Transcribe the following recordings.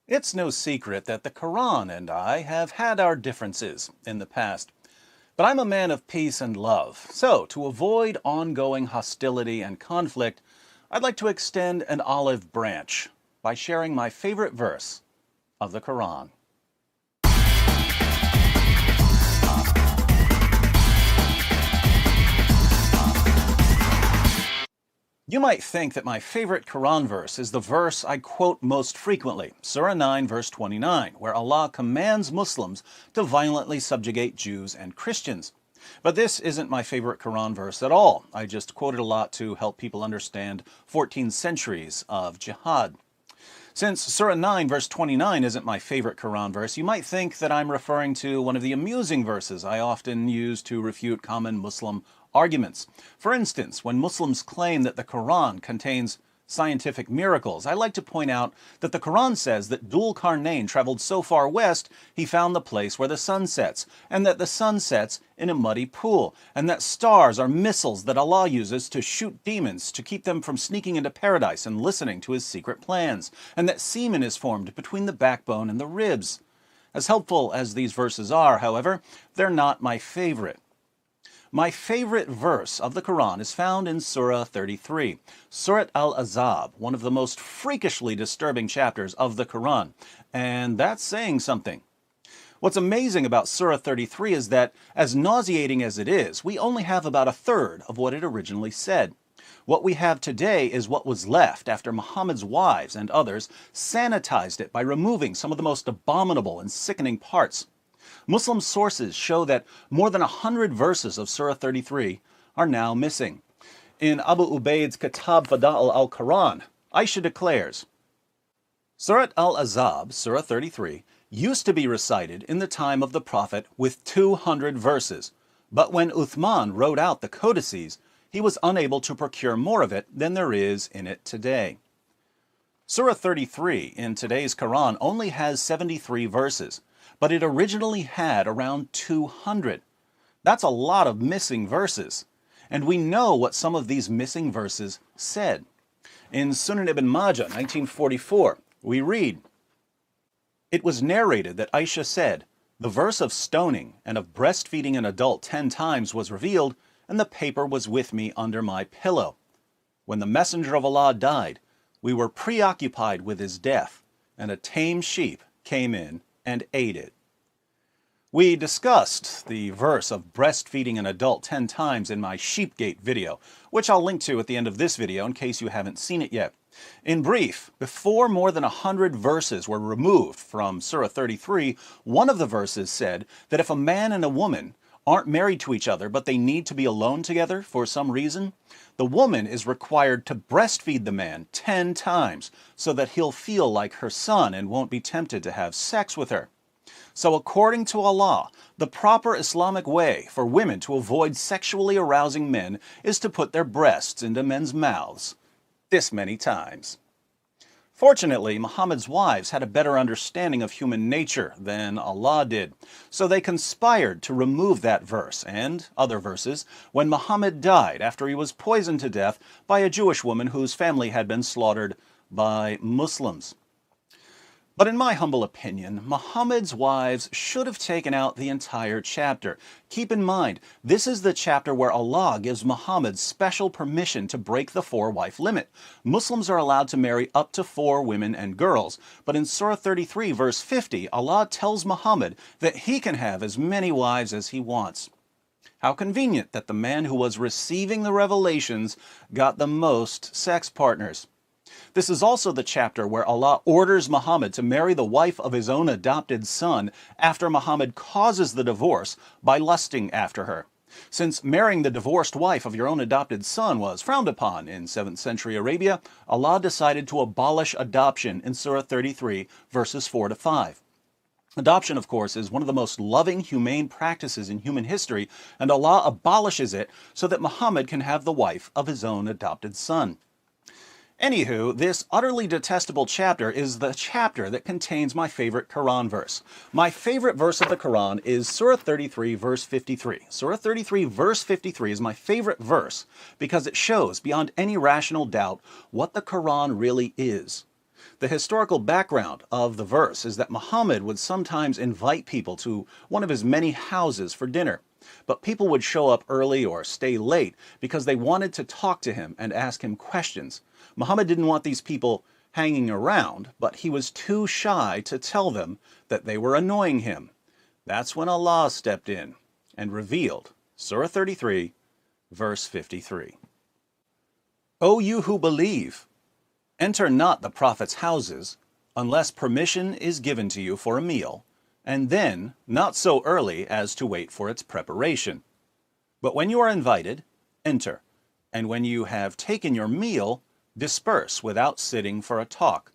It's no secret that the Quran and I have had our differences in the past. But I'm a man of peace and love, so to avoid ongoing hostility and conflict, I'd like to extend an olive branch by sharing my favorite verse of the Quran. You might think that my favorite Quran verse is the verse I quote most frequently, Surah 9, verse 29, where Allah commands Muslims to violently subjugate Jews and Christians. But this isn't my favorite Quran verse at all. I just quote it a lot to help people understand 14 centuries of jihad. Since Surah 9, verse 29 isn't my favorite Quran verse, you might think that I'm referring to one of the amusing verses I often use to refute common Muslim arguments. For instance, when Muslims claim that the Quran contains scientific miracles, I like to point out that the Quran says that Dhul Qarnayn traveled so far west he found the place where the sun sets, and that the sun sets in a muddy pool, and that stars are missiles that Allah uses to shoot demons to keep them from sneaking into paradise and listening to his secret plans, and that semen is formed between the backbone and the ribs. As helpful as these verses are, however, they're not my favorite. My favorite verse of the Quran is found in Surah 33, Surat Al-Ahzab, one of the most freakishly disturbing chapters of the Quran, and that's saying something. What's amazing about Surah 33 is that, as nauseating as it is, we only have about a third of what it originally said. What we have today is what was left after Muhammad's wives and others sanitized it by removing some of the most abominable and sickening parts. Muslim sources show that more than 100 verses of Surah 33 are now missing. In Abu Ubaid's Kitab Fada'il al-Quran, Aisha declares, Surat al-Ahzab, Surah 33, used to be recited in the time of the Prophet with 200 verses, but when Uthman wrote out the codices, he was unable to procure more of it than there is in it today. Surah 33 in today's Quran only has 73 verses, but it originally had around 200. That's a lot of missing verses. And we know what some of these missing verses said. In Sunan ibn Majah, 1944, we read, It was narrated that Aisha said, the verse of stoning and of breastfeeding an adult 10 times was revealed, and the paper was with me under my pillow. When the Messenger of Allah died, we were preoccupied with his death, and a tame sheep came in and ate it. We discussed the verse of breastfeeding an adult 10 times in my Sheepgate video, which I'll link to at the end of this video in case you haven't seen it yet. In brief, before more than 100 verses were removed from Surah 33, one of the verses said that if a man and a woman aren't married to each other but they need to be alone together for some reason, the woman is required to breastfeed the man 10 times so that he'll feel like her son and won't be tempted to have sex with her. So according to Allah, the proper Islamic way for women to avoid sexually arousing men is to put their breasts into men's mouths this many times. Fortunately, Muhammad's wives had a better understanding of human nature than Allah did, so they conspired to remove that verse and other verses when Muhammad died after he was poisoned to death by a Jewish woman whose family had been slaughtered by Muslims. But in my humble opinion, Muhammad's wives should have taken out the entire chapter. Keep in mind, this is the chapter where Allah gives Muhammad special permission to break the 4-wife limit. Muslims are allowed to marry up to 4 women and girls, but in Surah 33, verse 50, Allah tells Muhammad that he can have as many wives as he wants. How convenient that the man who was receiving the revelations got the most sex partners. This is also the chapter where Allah orders Muhammad to marry the wife of his own adopted son after Muhammad causes the divorce by lusting after her. Since marrying the divorced wife of your own adopted son was frowned upon in 7th century Arabia, Allah decided to abolish adoption in Surah 33, verses 4 to 5. Adoption, of course, is one of the most loving, humane practices in human history, and Allah abolishes it so that Muhammad can have the wife of his own adopted son. Anywho, this utterly detestable chapter is the chapter that contains my favorite Quran verse. My favorite verse of the Quran is Surah 33, verse 53. Surah 33, verse 53 is my favorite verse because it shows beyond any rational doubt what the Quran really is. The historical background of the verse is that Muhammad would sometimes invite people to one of his many houses for dinner, but people would show up early or stay late because they wanted to talk to him and ask him questions. Muhammad didn't want these people hanging around, but he was too shy to tell them that they were annoying him. That's when Allah stepped in and revealed Surah 33, verse 53. O you who believe, enter not the Prophet's houses unless permission is given to you for a meal, and then not so early as to wait for its preparation. But when you are invited, enter, and when you have taken your meal, disperse without sitting for a talk.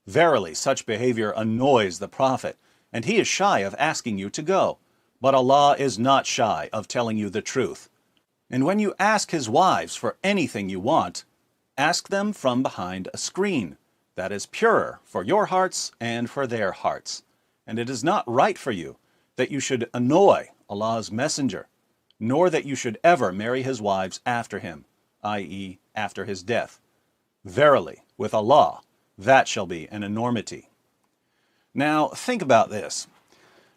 Verily, such behavior annoys the Prophet, and he is shy of asking you to go. But Allah is not shy of telling you the truth. And when you ask his wives for anything you want, ask them from behind a screen that is purer for your hearts and for their hearts. And it is not right for you that you should annoy Allah's messenger, nor that you should ever marry his wives after him, i.e., after his death. Verily, with Allah, that shall be an enormity. Now, think about this.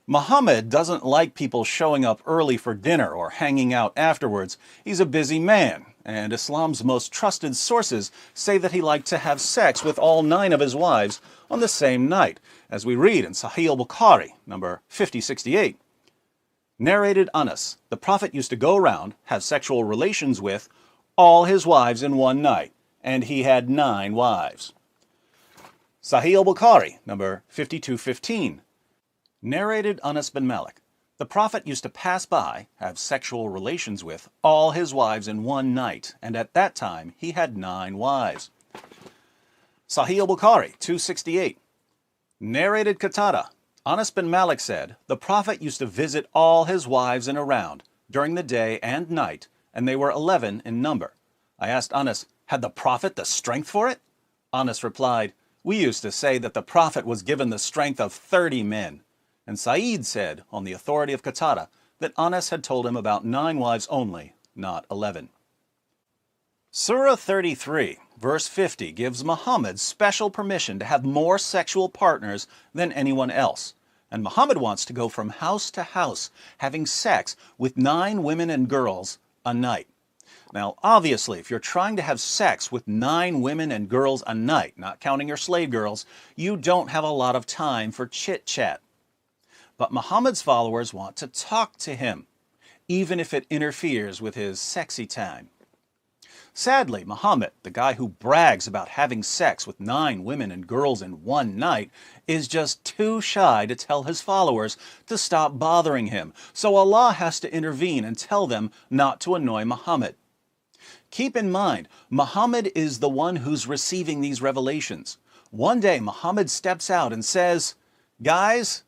Muhammad doesn't like people showing up early for dinner or hanging out afterwards. He's a busy man, and Islam's most trusted sources say that he liked to have sex with all 9 of his wives on the same night, as we read in Sahih al-Bukhari, number 5068. Narrated Anas, the Prophet used to go around, have sexual relations with all his wives in one night, and he had 9 wives. Sahih al-Bukhari, number 5215. Narrated Anas bin Malik, the Prophet used to pass by, have sexual relations with all his wives in one night, and at that time he had 9 wives. Sahih al-Bukhari, 268. Narrated Qatada, Anas bin Malik said, the Prophet used to visit all his wives in a round, during the day and night, and they were 11 in number. I asked Anas, had the Prophet the strength for it? Anas replied, we used to say that the Prophet was given the strength of 30 men. And Sa'id said, on the authority of Qatada, that Anas had told him about 9 wives only, not 11. Surah 33, verse 50, gives Muhammad special permission to have more sexual partners than anyone else. And Muhammad wants to go from house to house, having sex with 9 women and girls a night. Now, obviously, if you're trying to have sex with 9 women and girls a night, not counting your slave girls, you don't have a lot of time for chit-chat. But Muhammad's followers want to talk to him, even if it interferes with his sexy time. Sadly, Muhammad, the guy who brags about having sex with 9 women and girls in one night, is just too shy to tell his followers to stop bothering him, so Allah has to intervene and tell them not to annoy Muhammad. Keep in mind, Muhammad is the one who's receiving these revelations. One day, Muhammad steps out and says, guys,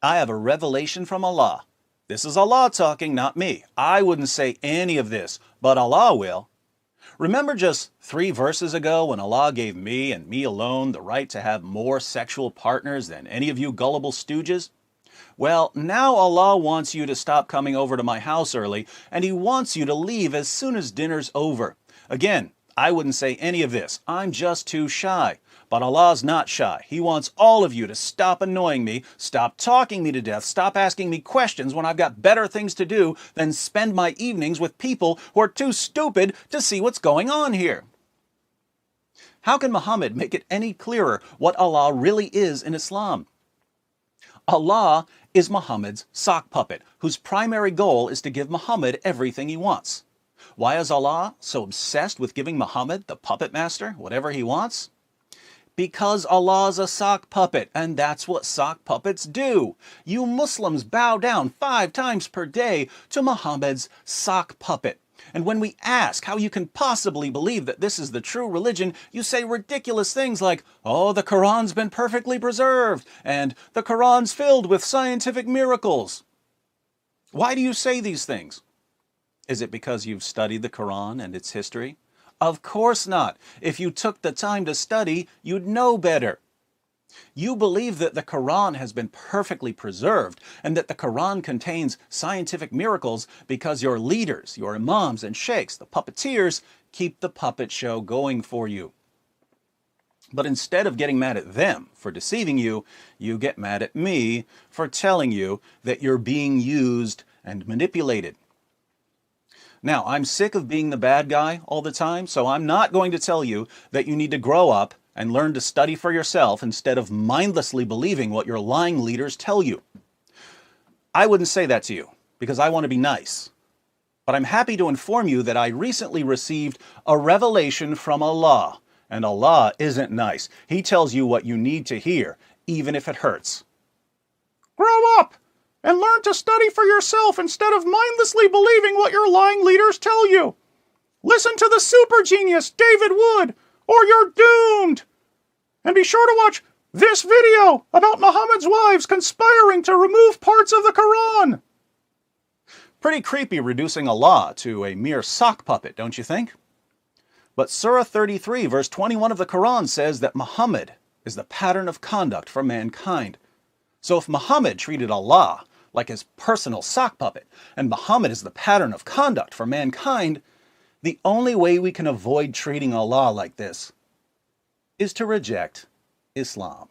I have a revelation from Allah. This is Allah talking, not me. I wouldn't say any of this, but Allah will. Remember just 3 verses ago when Allah gave me and me alone the right to have more sexual partners than any of you gullible stooges? Well, now Allah wants you to stop coming over to my house early, and He wants you to leave as soon as dinner's over. Again, I wouldn't say any of this. I'm just too shy. But Allah's not shy. He wants all of you to stop annoying me, stop talking me to death, stop asking me questions when I've got better things to do than spend my evenings with people who are too stupid to see what's going on here. How can Muhammad make it any clearer what Allah really is in Islam? Allah is Muhammad's sock puppet, whose primary goal is to give Muhammad everything he wants. Why is Allah so obsessed with giving Muhammad, the puppet master, whatever he wants? Because Allah's a sock puppet, and that's what sock puppets do. You Muslims bow down 5 times per day to Muhammad's sock puppet. And when we ask how you can possibly believe that this is the true religion, you say ridiculous things like, oh, the Quran's been perfectly preserved, and the Quran's filled with scientific miracles. Why do you say these things? Is it because you've studied the Quran and its history? Of course not. If you took the time to study, you'd know better. You believe that the Quran has been perfectly preserved and that the Quran contains scientific miracles because your leaders, your imams and sheikhs, the puppeteers, keep the puppet show going for you. But instead of getting mad at them for deceiving you, you get mad at me for telling you that you're being used and manipulated. Now, I'm sick of being the bad guy all the time, so I'm not going to tell you that you need to grow up and learn to study for yourself instead of mindlessly believing what your lying leaders tell you. I wouldn't say that to you because I want to be nice. But I'm happy to inform you that I recently received a revelation from Allah. And Allah isn't nice. He tells you what you need to hear, even if it hurts. Grow up and learn to study for yourself instead of mindlessly believing what your lying leaders tell you. Listen to the super genius David Wood, or you're doomed. And be sure to watch this video about Muhammad's wives conspiring to remove parts of the Quran. Pretty creepy reducing Allah to a mere sock puppet, don't you think? But Surah 33, verse 21 of the Quran says that Muhammad is the pattern of conduct for mankind. So if Muhammad treated Allah like his personal sock puppet, and Muhammad is the pattern of conduct for mankind, the only way we can avoid treating Allah like this is to reject Islam.